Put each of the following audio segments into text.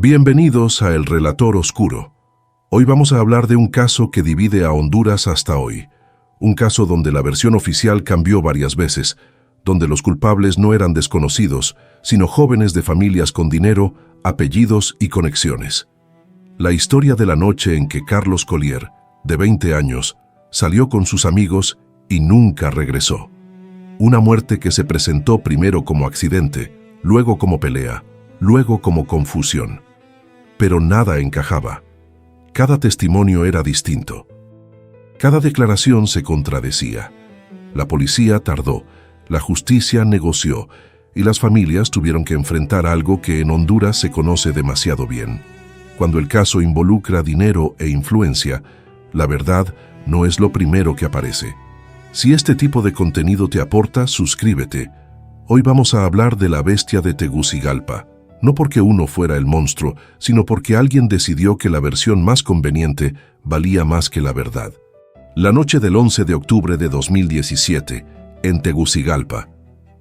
Bienvenidos a El Relator Oscuro. Hoy vamos a hablar de un caso que divide a Honduras hasta hoy. Un caso donde la versión oficial cambió varias veces, donde los culpables no eran desconocidos, sino jóvenes de familias con dinero, apellidos y conexiones. La historia de la noche en que Carlos Collier, de 20 años, salió con sus amigos y nunca regresó. Una muerte que se presentó primero como accidente, luego como pelea, luego como confusión. Pero nada encajaba. Cada testimonio era distinto. Cada declaración se contradecía. La policía tardó, la justicia negoció, y las familias tuvieron que enfrentar algo que en Honduras se conoce demasiado bien. Cuando el caso involucra dinero e influencia, la verdad no es lo primero que aparece. Si este tipo de contenido te aporta, suscríbete. Hoy vamos a hablar de la bestia de Tegucigalpa. No porque uno fuera el monstruo, sino porque alguien decidió que la versión más conveniente valía más que la verdad. La noche del 11 de octubre de 2017, en Tegucigalpa,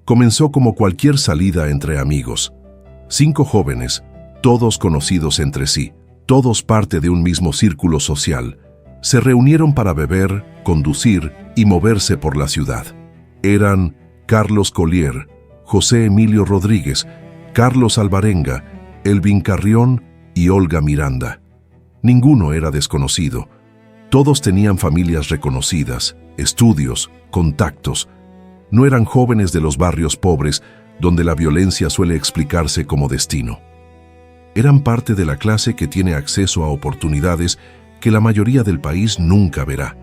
comenzó como cualquier salida entre amigos. 5 jóvenes, todos conocidos entre sí, todos parte de un mismo círculo social, se reunieron para beber, conducir y moverse por la ciudad. Eran Carlos Collier, José Emilio Rodríguez, Carlos Alvarenga, Elvin Carrión y Olga Miranda. Ninguno era desconocido. Todos tenían familias reconocidas, estudios, contactos. No eran jóvenes de los barrios pobres, donde la violencia suele explicarse como destino. Eran parte de la clase que tiene acceso a oportunidades que la mayoría del país nunca verá.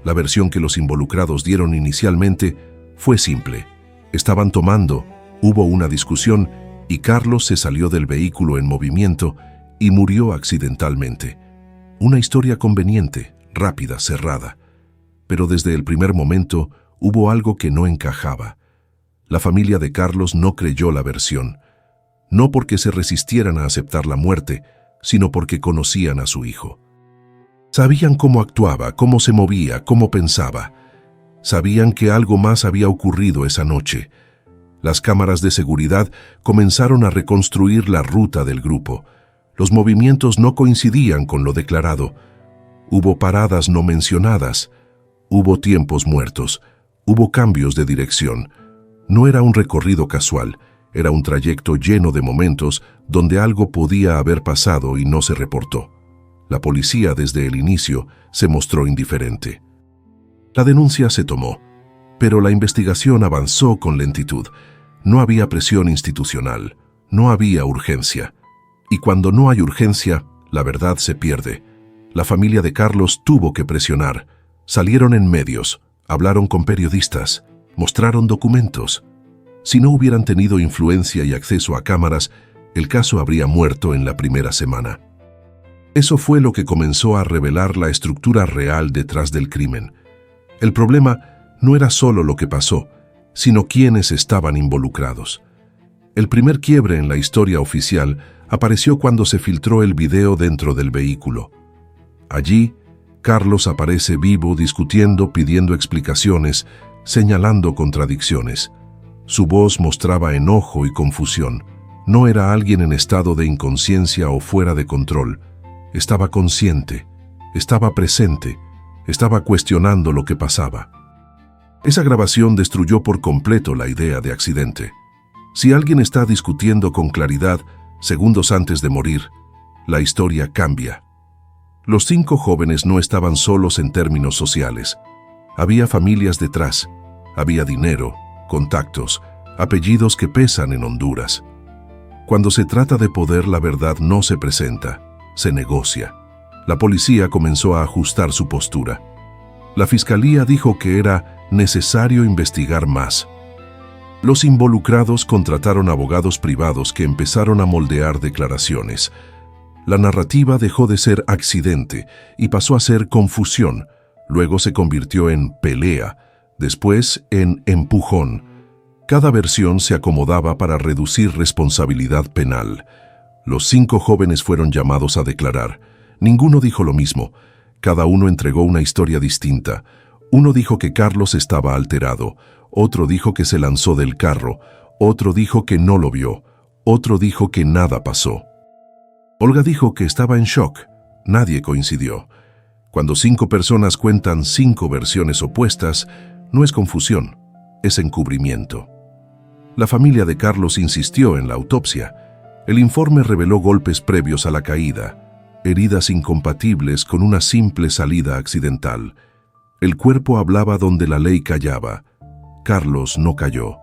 La versión que los involucrados dieron inicialmente fue simple. Estaban tomando, hubo una discusión y Carlos se salió del vehículo en movimiento y murió accidentalmente. Una historia conveniente, rápida, cerrada. Pero desde el primer momento hubo algo que no encajaba. La familia de Carlos no creyó la versión. No porque se resistieran a aceptar la muerte, sino porque conocían a su hijo. Sabían cómo actuaba, cómo se movía, cómo pensaba. Sabían que algo más había ocurrido esa noche. Las cámaras de seguridad comenzaron a reconstruir la ruta del grupo. Los movimientos no coincidían con lo declarado. Hubo paradas no mencionadas. Hubo tiempos muertos. Hubo cambios de dirección. No era un recorrido casual. Era un trayecto lleno de momentos donde algo podía haber pasado y no se reportó. La policía desde el inicio se mostró indiferente. La denuncia se tomó, pero la investigación avanzó con lentitud. No había presión institucional, no había urgencia. Y cuando no hay urgencia, la verdad se pierde. La familia de Carlos tuvo que presionar. Salieron en medios, hablaron con periodistas, mostraron documentos. Si no hubieran tenido influencia y acceso a cámaras, el caso habría muerto en la primera semana. Eso fue lo que comenzó a revelar la estructura real detrás del crimen. El problema no era solo lo que pasó, sino quiénes estaban involucrados. El primer quiebre en la historia oficial apareció cuando se filtró el video dentro del vehículo. Allí, Carlos aparece vivo discutiendo, pidiendo explicaciones, señalando contradicciones. Su voz mostraba enojo y confusión. No era alguien en estado de inconsciencia o fuera de control. Estaba consciente, estaba presente, estaba cuestionando lo que pasaba. Esa grabación destruyó por completo la idea de accidente. Si alguien está discutiendo con claridad segundos antes de morir, la historia cambia. Los 5 jóvenes no estaban solos en términos sociales. Había familias detrás, había dinero, contactos, apellidos que pesan en Honduras. Cuando se trata de poder, la verdad no se presenta, se negocia. La policía comenzó a ajustar su postura. La fiscalía dijo que era necesario investigar más. Los involucrados contrataron abogados privados que empezaron a moldear declaraciones. La narrativa dejó de ser accidente y pasó a ser confusión. Luego se convirtió en pelea, después en empujón. Cada versión se acomodaba para reducir responsabilidad penal. Los 5 jóvenes fueron llamados a declarar. Ninguno dijo lo mismo. Cada uno entregó una historia distinta. Uno dijo que Carlos estaba alterado, otro dijo que se lanzó del carro, otro dijo que no lo vio, otro dijo que nada pasó. Olga dijo que estaba en shock. Nadie coincidió. Cuando 5 personas cuentan 5 versiones opuestas, no es confusión, es encubrimiento. La familia de Carlos insistió en la autopsia. El informe reveló golpes previos a la caída, heridas incompatibles con una simple salida accidental. El cuerpo hablaba donde la ley callaba. Carlos no cayó,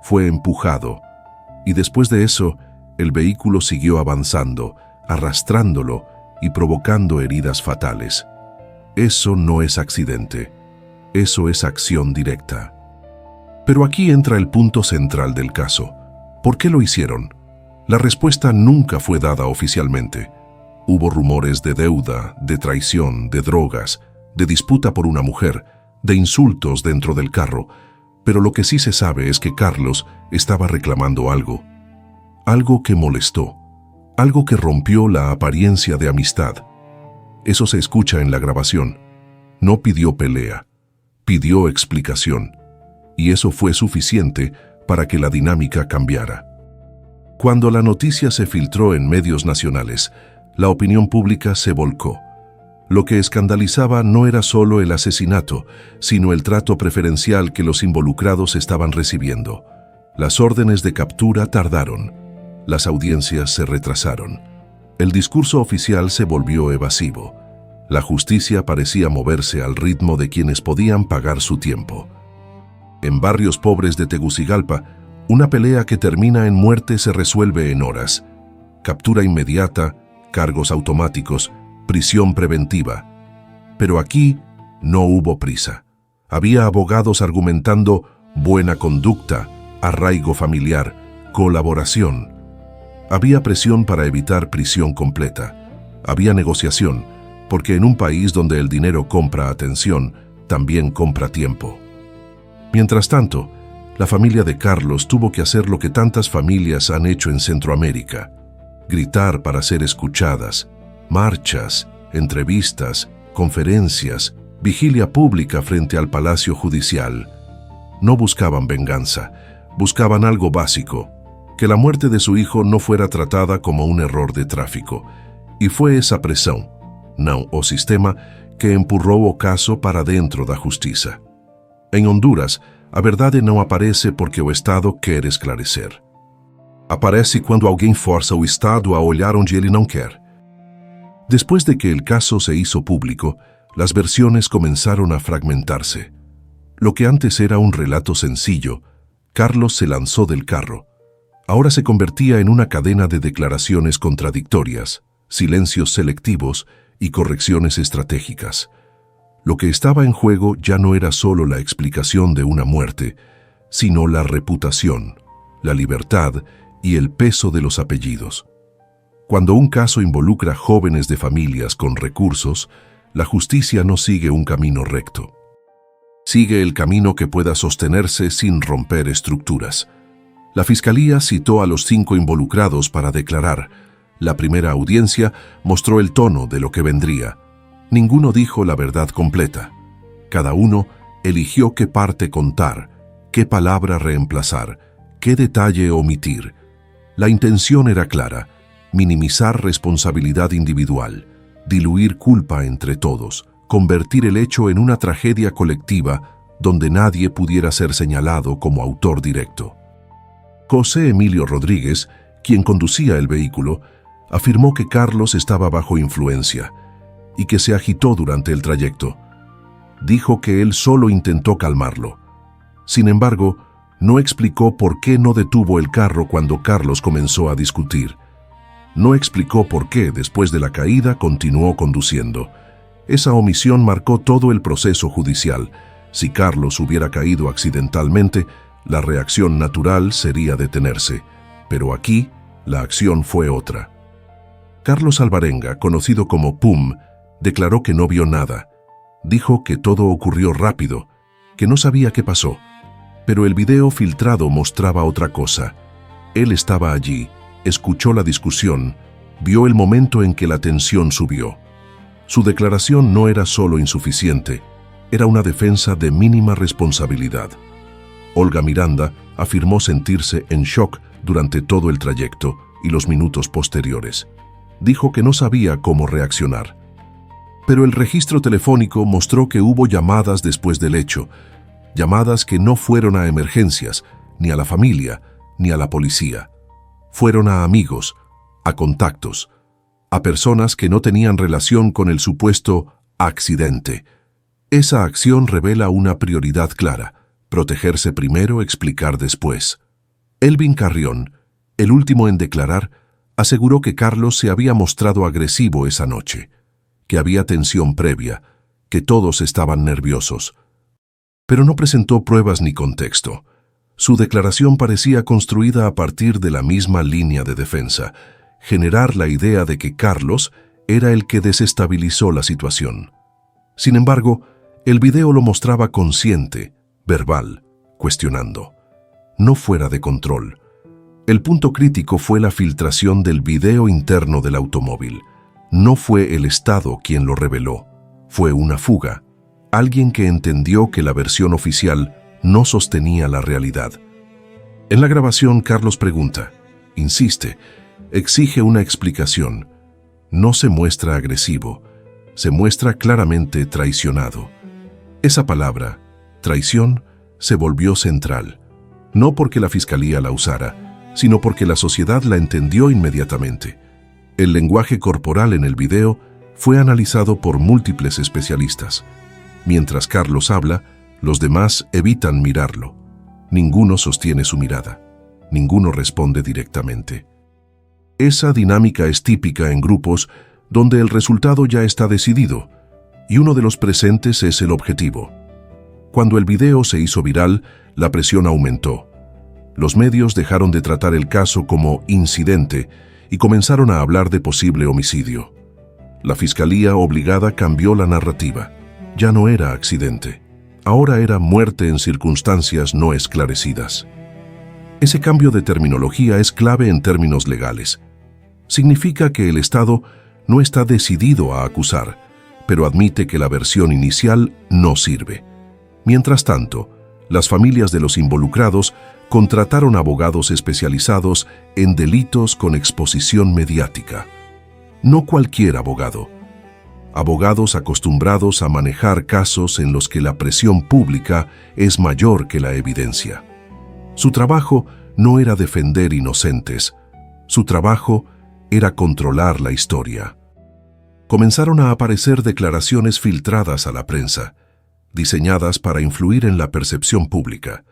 fue empujado. Y después de eso, el vehículo siguió avanzando, arrastrándolo y provocando heridas fatales. Eso no es accidente, eso es acción directa. Pero aquí entra el punto central del caso. ¿Por qué lo hicieron? La respuesta nunca fue dada oficialmente. Hubo rumores de deuda, de traición, de drogas, de disputa por una mujer, de insultos dentro del carro, pero lo que sí se sabe es que Carlos estaba reclamando algo. Algo que molestó, algo que rompió la apariencia de amistad. Eso se escucha en la grabación. No pidió pelea, pidió explicación. Y eso fue suficiente para que la dinámica cambiara. Cuando la noticia se filtró en medios nacionales, la opinión pública se volcó. Lo que escandalizaba no era solo el asesinato, sino el trato preferencial que los involucrados estaban recibiendo. Las órdenes de captura tardaron. Las audiencias se retrasaron. El discurso oficial se volvió evasivo. La justicia parecía moverse al ritmo de quienes podían pagar su tiempo. En barrios pobres de Tegucigalpa, una pelea que termina en muerte se resuelve en horas. Captura inmediata, cargos automáticos, prisión preventiva. Pero aquí no hubo prisa. Había abogados argumentando buena conducta, arraigo familiar, colaboración. Había presión para evitar prisión completa. Había negociación, porque en un país donde el dinero compra atención, también compra tiempo. Mientras tanto, la familia de Carlos tuvo que hacer lo que tantas familias han hecho en Centroamérica: gritar para ser escuchadas, marchas, entrevistas, conferencias, vigilia pública frente al Palacio Judicial. No buscaban venganza, buscaban algo básico: que la muerte de su hijo no fuera tratada como un error de tráfico. Y fue esa pressão, não o sistema, que empurrou o caso para dentro da justiça. Em Honduras, a verdade não aparece porque o Estado quer esclarecer. Aparece quando alguém força o Estado a olhar onde ele não quer. Después de que el caso se hizo público, las versiones comenzaron a fragmentarse. Lo que antes era un relato sencillo, Carlos se lanzó del carro. Ahora se convertía en una cadena de declaraciones contradictorias, silencios selectivos y correcciones estratégicas. Lo que estaba en juego ya no era solo la explicación de una muerte, sino la reputación, la libertad y el peso de los apellidos. Cuando un caso involucra jóvenes de familias con recursos, la justicia no sigue un camino recto. Sigue el camino que pueda sostenerse sin romper estructuras. La Fiscalía citó a los 5 involucrados para declarar. La primera audiencia mostró el tono de lo que vendría. Ninguno dijo la verdad completa. Cada uno eligió qué parte contar, qué palabra reemplazar, qué detalle omitir. La intención era clara: minimizar responsabilidad individual, diluir culpa entre todos, convertir el hecho en una tragedia colectiva donde nadie pudiera ser señalado como autor directo. José Emilio Rodríguez, quien conducía el vehículo, afirmó que Carlos estaba bajo influencia y que se agitó durante el trayecto. Dijo que él solo intentó calmarlo. Sin embargo, no explicó por qué no detuvo el carro cuando Carlos comenzó a discutir. No explicó por qué, después de la caída, continuó conduciendo. Esa omisión marcó todo el proceso judicial. Si Carlos hubiera caído accidentalmente, la reacción natural sería detenerse. Pero aquí, la acción fue otra. Carlos Alvarenga, conocido como Pum, declaró que no vio nada. Dijo que todo ocurrió rápido, que no sabía qué pasó. Pero el video filtrado mostraba otra cosa. Él estaba allí, escuchó la discusión, vio el momento en que la tensión subió. Su declaración no era solo insuficiente, era una defensa de mínima responsabilidad. Olga Miranda afirmó sentirse en shock durante todo el trayecto y los minutos posteriores. dijo que no sabía cómo reaccionar. Pero el registro telefónico mostró que hubo llamadas después del hecho, llamadas que no fueron a emergencias, ni a la familia, ni a la policía. Fueron a amigos, a contactos, a personas que no tenían relación con el supuesto accidente. Esa acción revela una prioridad clara: protegerse primero, explicar después. Elvin Carrión, el último en declarar, aseguró que Carlos se había mostrado agresivo esa noche, que había tensión previa, que todos estaban nerviosos. Pero no presentó pruebas ni contexto. Su declaración parecía construida a partir de la misma línea de defensa: generar la idea de que Carlos era el que desestabilizó la situación. Sin embargo, el video lo mostraba consciente, verbal, cuestionando. No fuera de control. El punto crítico fue la filtración del video interno del automóvil. No fue el Estado quien lo reveló. Fue una fuga. Alguien que entendió que la versión oficial no sostenía la realidad. En la grabación, Carlos pregunta, insiste, exige una explicación. No se muestra agresivo, se muestra claramente traicionado. Esa palabra, traición, se volvió central, no porque la fiscalía la usara, sino porque la sociedad la entendió inmediatamente. El lenguaje corporal en el video fue analizado por múltiples especialistas. Mientras Carlos habla, los demás evitan mirarlo. Ninguno sostiene su mirada. Ninguno responde directamente. Esa dinámica es típica en grupos donde el resultado ya está decidido, y uno de los presentes es el objetivo. Cuando el video se hizo viral, la presión aumentó. Los medios dejaron de tratar el caso como incidente y comenzaron a hablar de posible homicidio. La fiscalía obligada cambió la narrativa. Ya no era accidente. Ahora era muerte en circunstancias no esclarecidas. Ese cambio de terminología es clave en términos legales. Significa que el Estado no está decidido a acusar, pero admite que la versión inicial no sirve. Mientras tanto, las familias de los involucrados contrataron abogados especializados en delitos con exposición mediática. No cualquier abogado. Abogados acostumbrados a manejar casos en los que la presión pública es mayor que la evidencia. Su trabajo no era defender inocentes. Su trabajo era controlar la historia. Comenzaron a aparecer declaraciones filtradas a la prensa, diseñadas para influir en la percepción pública.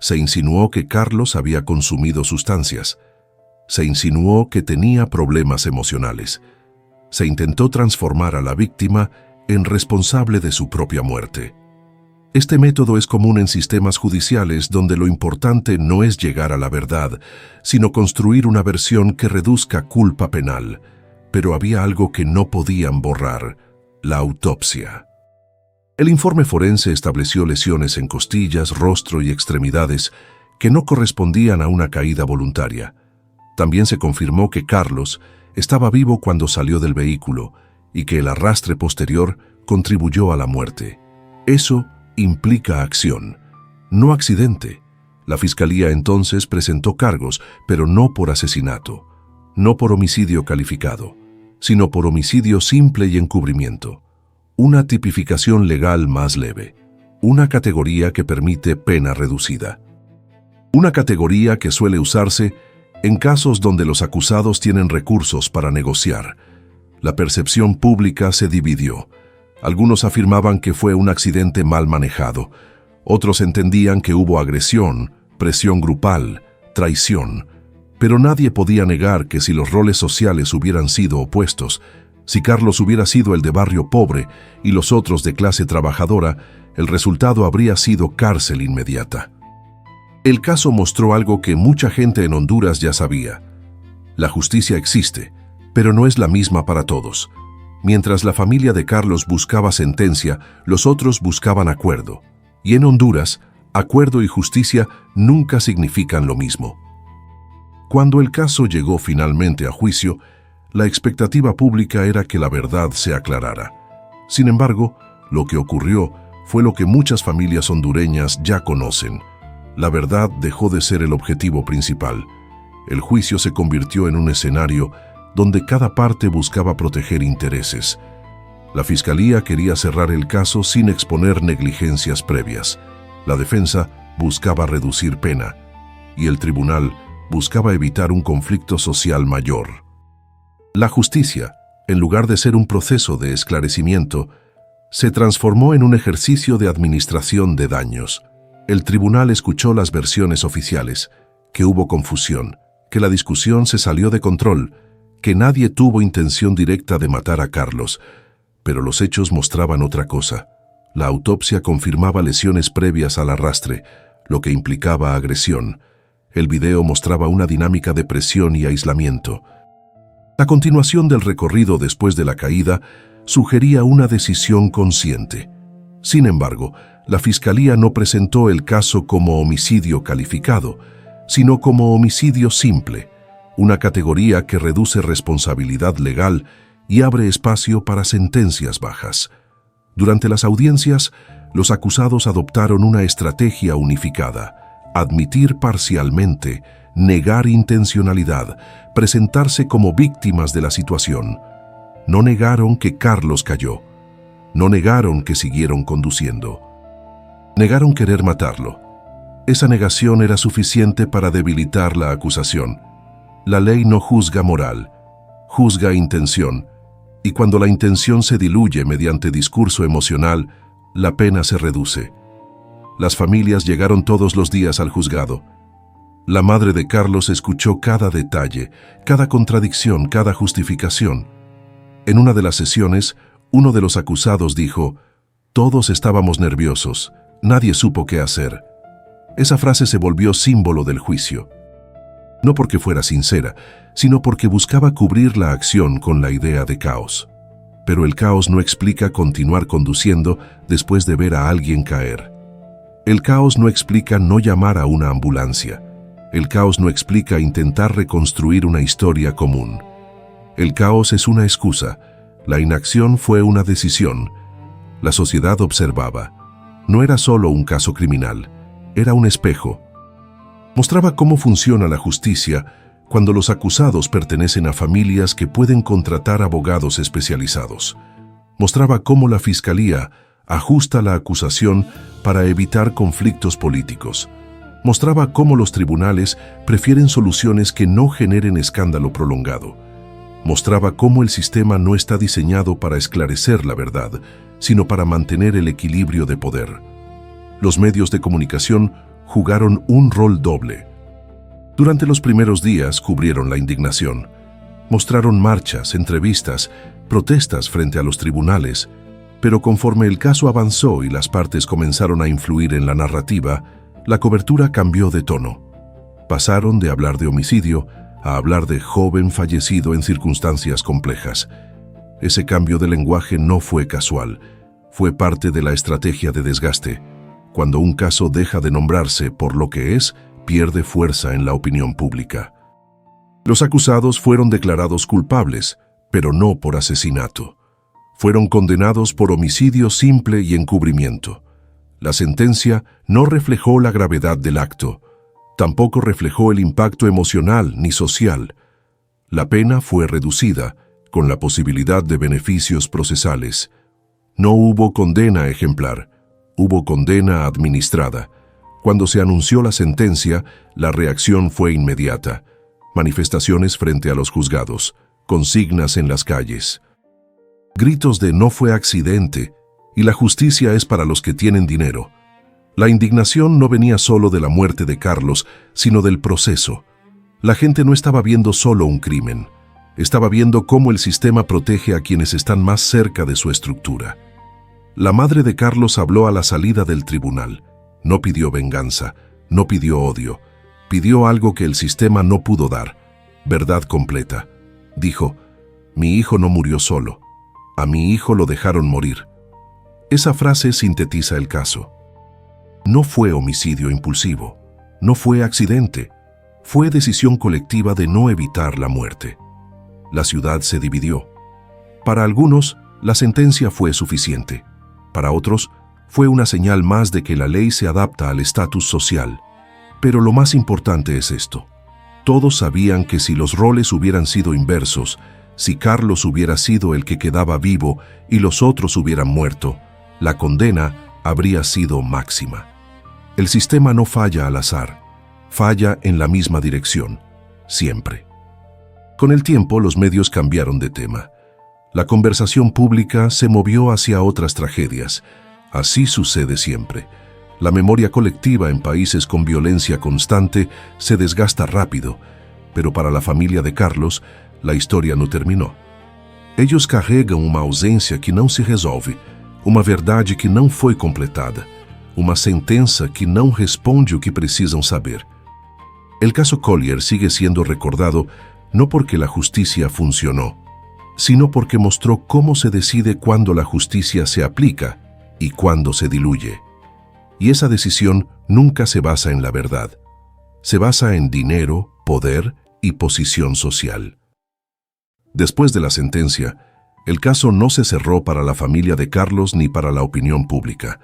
Se insinuó que Carlos había consumido sustancias. Se insinuó que tenía problemas emocionales. Se intentó transformar a la víctima en responsable de su propia muerte. Este método es común en sistemas judiciales donde lo importante no es llegar a la verdad, sino construir una versión que reduzca culpa penal. Pero había algo que no podían borrar: la autopsia. El informe forense estableció lesiones en costillas, rostro y extremidades que no correspondían a una caída voluntaria. También se confirmó que Carlos estaba vivo cuando salió del vehículo y que el arrastre posterior contribuyó a la muerte. Eso implica acción, no accidente. La fiscalía entonces presentó cargos, pero no por asesinato, no por homicidio calificado, sino por homicidio simple y encubrimiento. Una tipificación legal más leve, una categoría que permite pena reducida. Una categoría que suele usarse en casos donde los acusados tienen recursos para negociar. La percepción pública se dividió. Algunos afirmaban que fue un accidente mal manejado. Otros entendían que hubo agresión, presión grupal, traición. Pero nadie podía negar que si los roles sociales hubieran sido opuestos, si Carlos hubiera sido el de barrio pobre y los otros de clase trabajadora, el resultado habría sido cárcel inmediata. El caso mostró algo que mucha gente en Honduras ya sabía. La justicia existe, pero no es la misma para todos. Mientras la familia de Carlos buscaba sentencia, los otros buscaban acuerdo. Y en Honduras, acuerdo y justicia nunca significan lo mismo. Cuando el caso llegó finalmente a juicio, la expectativa pública era que la verdad se aclarara. Sin embargo, lo que ocurrió fue lo que muchas familias hondureñas ya conocen. La verdad dejó de ser el objetivo principal. El juicio se convirtió en un escenario donde cada parte buscaba proteger intereses. La fiscalía quería cerrar el caso sin exponer negligencias previas. La defensa buscaba reducir pena y el tribunal buscaba evitar un conflicto social mayor. La justicia, en lugar de ser un proceso de esclarecimiento, se transformó en un ejercicio de administración de daños. El tribunal escuchó las versiones oficiales, que hubo confusión, que la discusión se salió de control, que nadie tuvo intención directa de matar a Carlos, pero los hechos mostraban otra cosa. La autopsia confirmaba lesiones previas al arrastre, lo que implicaba agresión. El video mostraba una dinámica de presión y aislamiento. La continuación del recorrido después de la caída sugería una decisión consciente. Sin embargo, la Fiscalía no presentó el caso como homicidio calificado, sino como homicidio simple, una categoría que reduce responsabilidad legal y abre espacio para sentencias bajas. Durante las audiencias, los acusados adoptaron una estrategia unificada: admitir parcialmente, negar intencionalidad, presentarse como víctimas de la situación. No negaron que Carlos cayó. No negaron que siguieron conduciendo. Negaron querer matarlo. Esa negación era suficiente para debilitar la acusación. La ley no juzga moral, juzga intención, y cuando la intención se diluye mediante discurso emocional, la pena se reduce. Las familias llegaron todos los días al juzgado. La madre de Carlos escuchó cada detalle, cada contradicción, cada justificación. En una de las sesiones, uno de los acusados dijo: «Todos estábamos nerviosos, nadie supo qué hacer». Esa frase se volvió símbolo del juicio. No porque fuera sincera, sino porque buscaba cubrir la acción con la idea de caos. Pero el caos no explica continuar conduciendo después de ver a alguien caer. El caos no explica no llamar a una ambulancia. El caos no explica intentar reconstruir una historia común. El caos es una excusa. La inacción fue una decisión. La sociedad observaba. No era solo un caso criminal, era un espejo. Mostraba cómo funciona la justicia cuando los acusados pertenecen a familias que pueden contratar abogados especializados. Mostraba cómo la Fiscalía ajusta la acusación para evitar conflictos políticos. Mostraba cómo los tribunales prefieren soluciones que no generen escándalo prolongado. Mostraba cómo el sistema no está diseñado para esclarecer la verdad, sino para mantener el equilibrio de poder. Los medios de comunicación jugaron un rol doble. Durante los primeros días cubrieron la indignación. Mostraron marchas, entrevistas, protestas frente a los tribunales, pero conforme el caso avanzó y las partes comenzaron a influir en la narrativa, la cobertura cambió de tono. Pasaron de hablar de homicidio a hablar de joven fallecido en circunstancias complejas. Ese cambio de lenguaje no fue casual, fue parte de la estrategia de desgaste. Cuando un caso deja de nombrarse por lo que es, pierde fuerza en la opinión pública. Los acusados fueron declarados culpables, pero no por asesinato. Fueron condenados por homicidio simple y encubrimiento. La sentencia no reflejó la gravedad del acto. Tampoco reflejó el impacto emocional ni social. La pena fue reducida, con la posibilidad de beneficios procesales. No hubo condena ejemplar, hubo condena administrada. Cuando se anunció la sentencia, la reacción fue inmediata. Manifestaciones frente a los juzgados, consignas en las calles. Gritos de «no fue accidente» y «la justicia es para los que tienen dinero». La indignación no venía solo de la muerte de Carlos, sino del proceso. La gente no estaba viendo solo un crimen. Estaba viendo cómo el sistema protege a quienes están más cerca de su estructura. La madre de Carlos habló a la salida del tribunal. No pidió venganza, no pidió odio. Pidió algo que el sistema no pudo dar: verdad completa. Dijo: «Mi hijo no murió solo. A mi hijo lo dejaron morir». Esa frase sintetiza el caso. No fue homicidio impulsivo, no fue accidente, fue decisión colectiva de no evitar la muerte. La ciudad se dividió. Para algunos, la sentencia fue suficiente. Para otros, fue una señal más de que la ley se adapta al estatus social. Pero lo más importante es esto: Todos sabían que si los roles hubieran sido inversos, si Carlos hubiera sido el que quedaba vivo y los otros hubieran muerto, la condena habría sido máxima. El sistema no falla al azar, falla en la misma dirección, siempre. Con el tiempo, los medios cambiaron de tema. La conversación pública se movió hacia otras tragedias. Así sucede siempre. La memoria colectiva en países con violencia constante se desgasta rápido, pero para la familia de Carlos, la historia no terminou. Eles carregam uma ausência que não se resolve, uma verdade que não foi completada, uma sentença que não responde o que precisam saber. El caso Collier sigue siendo recordado no porque la justicia funcionó, sino porque mostró cómo se decide cuándo la justicia se aplica y cuándo se diluye. Y esa decisión nunca se basa en la verdad. Se basa en dinero, poder y posición social. Después de la sentencia, el caso no se cerró para la familia de Carlos ni para la opinión pública.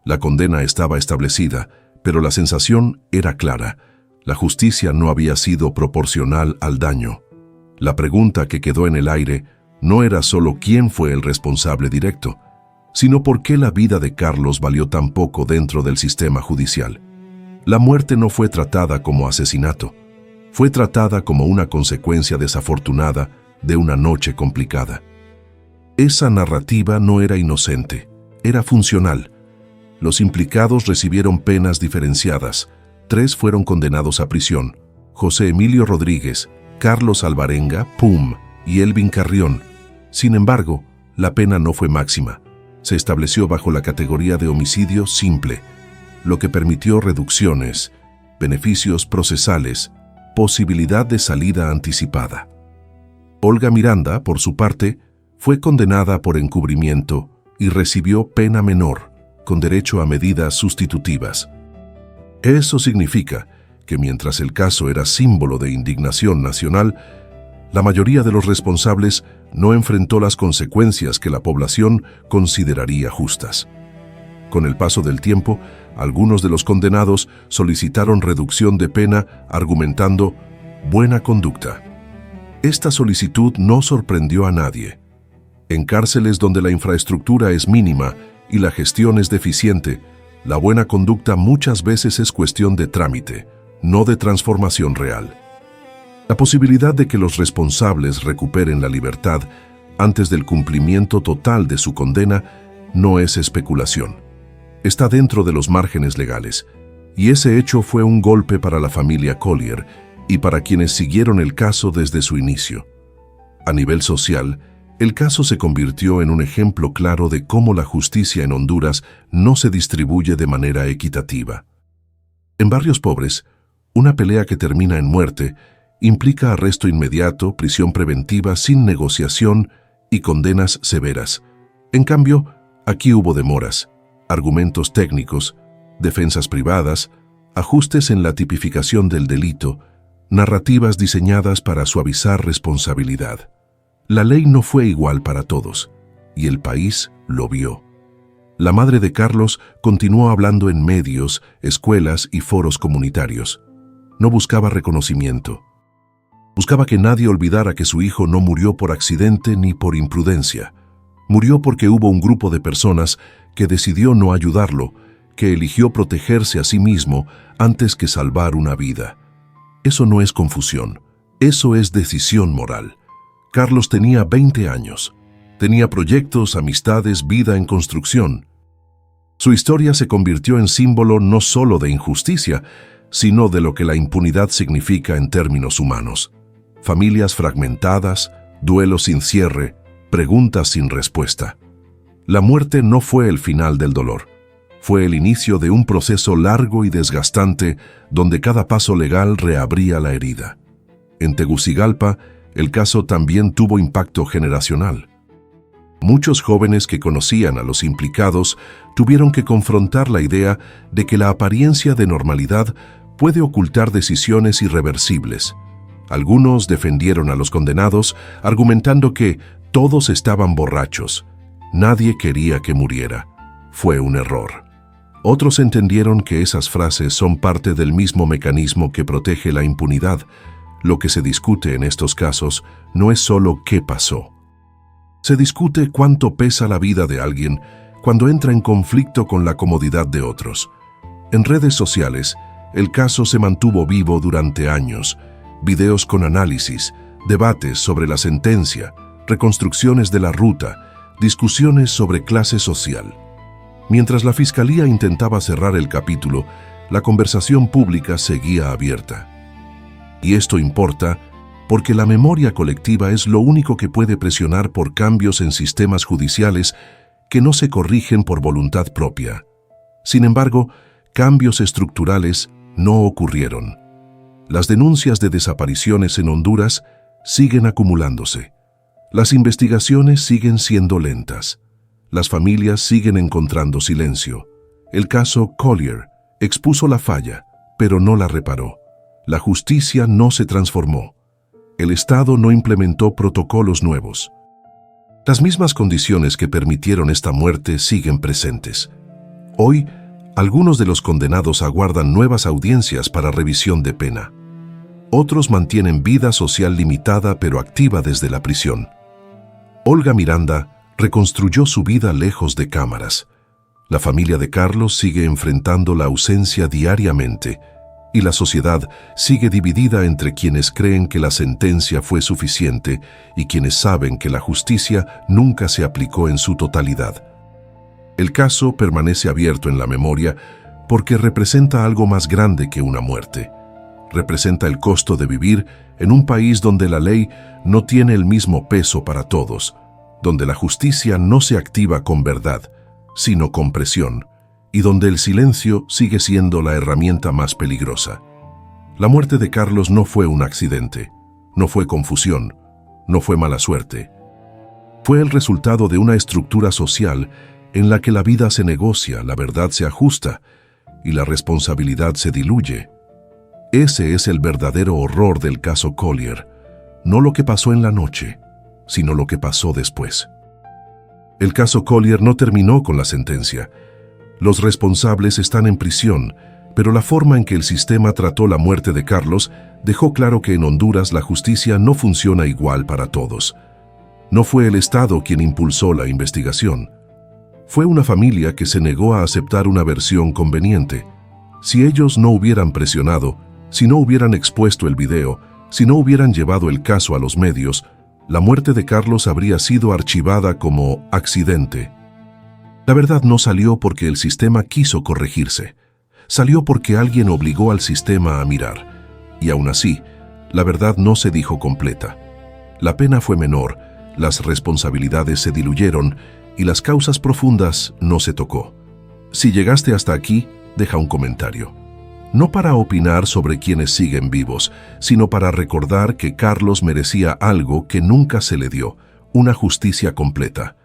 La condena estaba establecida, pero la sensación era clara. La justicia no había sido proporcional al daño. La pregunta que quedó en el aire no era solo quién fue el responsable directo, sino por qué la vida de Carlos valió tan poco dentro del sistema judicial. La muerte no fue tratada como asesinato, fue tratada como una consecuencia desafortunada de una noche complicada. Esa narrativa no era inocente, era funcional. Los implicados recibieron penas diferenciadas. 3 fueron condenados a prisión: José Emilio Rodríguez, Carlos Alvarenga, Pum, y Elvin Carrión. Sin embargo, la pena no fue máxima. Se estableció bajo la categoría de homicidio simple, lo que permitió reducciones, beneficios procesales, posibilidad de salida anticipada. Olga Miranda, por su parte, fue condenada por encubrimiento y recibió pena menor, con derecho a medidas sustitutivas. Eso significa que mientras el caso era símbolo de indignación nacional, la mayoría de los responsables no enfrentó las consecuencias que la población consideraría justas. Con el paso del tiempo, algunos de los condenados solicitaron reducción de pena argumentando buena conducta. Esta solicitud no sorprendió a nadie. En cárceles donde la infraestructura es mínima y la gestión es deficiente, la buena conducta muchas veces es cuestión de trámite, no de transformación real. La posibilidad de que los responsables recuperen la libertad antes del cumplimiento total de su condena no es especulación. Está dentro de los márgenes legales, y ese hecho fue un golpe para la familia Collier y para quienes siguieron el caso desde su inicio. A nivel social, el caso se convirtió en un ejemplo claro de cómo la justicia en Honduras no se distribuye de manera equitativa. En barrios pobres, una pelea que termina en muerte implica arresto inmediato, prisión preventiva sin negociación y condenas severas. En cambio, aquí hubo demoras, argumentos técnicos, defensas privadas, ajustes en la tipificación del delito, narrativas diseñadas para suavizar responsabilidad. La ley no fue igual para todos, y el país lo vio. La madre de Carlos continuó hablando en medios, escuelas y foros comunitarios. No buscaba reconocimiento. Buscaba que nadie olvidara que su hijo no murió por accidente ni por imprudencia. Murió porque hubo un grupo de personas que decidió no ayudarlo, que eligió protegerse a sí mismo antes que salvar una vida. Eso no es confusión, eso es decisión moral. Carlos tenía 20 años. Tenía proyectos, amistades, vida en construcción. Su historia se convirtió en símbolo no solo de injusticia, sino de lo que la impunidad significa en términos humanos. Familias fragmentadas, duelos sin cierre, preguntas sin respuesta. La muerte no fue el final del dolor. Fue el inicio de un proceso largo y desgastante donde cada paso legal reabría la herida. En Tegucigalpa, el caso también tuvo impacto generacional. Muchos jóvenes que conocían a los implicados tuvieron que confrontar la idea de que la apariencia de normalidad puede ocultar decisiones irreversibles. Algunos defendieron a los condenados argumentando que todos estaban borrachos. Nadie quería que muriera. Fue un error. Otros entendieron que esas frases son parte del mismo mecanismo que protege la impunidad. Lo que se discute en estos casos no es solo qué pasó. Se discute cuánto pesa la vida de alguien cuando entra en conflicto con la comodidad de otros. En redes sociales, el caso se mantuvo vivo durante años. Videos con análisis, debates sobre la sentencia, reconstrucciones de la ruta, discusiones sobre clase social. Mientras la Fiscalía intentaba cerrar el capítulo, la conversación pública seguía abierta. Y esto importa porque la memoria colectiva es lo único que puede presionar por cambios en sistemas judiciales que no se corrigen por voluntad propia. Sin embargo, cambios estructurales no ocurrieron. Las denuncias de desapariciones en Honduras siguen acumulándose. Las investigaciones siguen siendo lentas. Las familias siguen encontrando silencio. El caso Collier expuso la falla, pero no la reparó. La justicia no se transformó. El Estado no implementó protocolos nuevos. Las mismas condiciones que permitieron esta muerte siguen presentes. Hoy, algunos de los condenados aguardan nuevas audiencias para revisión de pena. Otros mantienen vida social limitada pero activa desde la prisión. Olga Miranda reconstruyó su vida lejos de cámaras. La familia de Carlos sigue enfrentando la ausencia diariamente y la sociedad sigue dividida entre quienes creen que la sentencia fue suficiente y quienes saben que la justicia nunca se aplicó en su totalidad. El caso permanece abierto en la memoria porque representa algo más grande que una muerte. Representa el costo de vivir en un país donde la ley no tiene el mismo peso para todos, donde la justicia no se activa con verdad, sino con presión, y donde el silencio sigue siendo la herramienta más peligrosa. La muerte de Carlos no fue un accidente, no fue confusión, no fue mala suerte. Fue el resultado de una estructura social en la que la vida se negocia, la verdad se ajusta y la responsabilidad se diluye. Ese es el verdadero horror del caso Collier, no lo que pasó en la noche, sino lo que pasó después. El caso Collier no terminó con la sentencia. Los responsables están en prisión, pero la forma en que el sistema trató la muerte de Carlos dejó claro que en Honduras la justicia no funciona igual para todos. No fue el Estado quien impulsó la investigación. Fue una familia que se negó a aceptar una versión conveniente. Si ellos no hubieran presionado, si no hubieran expuesto el video, si no hubieran llevado el caso a los medios, la muerte de Carlos habría sido archivada como accidente. La verdad no salió porque el sistema quiso corregirse. Salió porque alguien obligó al sistema a mirar. Y aún así, la verdad no se dijo completa. La pena fue menor, las responsabilidades se diluyeron y las causas profundas no se tocó. Si llegaste hasta aquí, deja un comentario. No para opinar sobre quienes siguen vivos, sino para recordar que Carlos merecía algo que nunca se le dio, una justicia completa.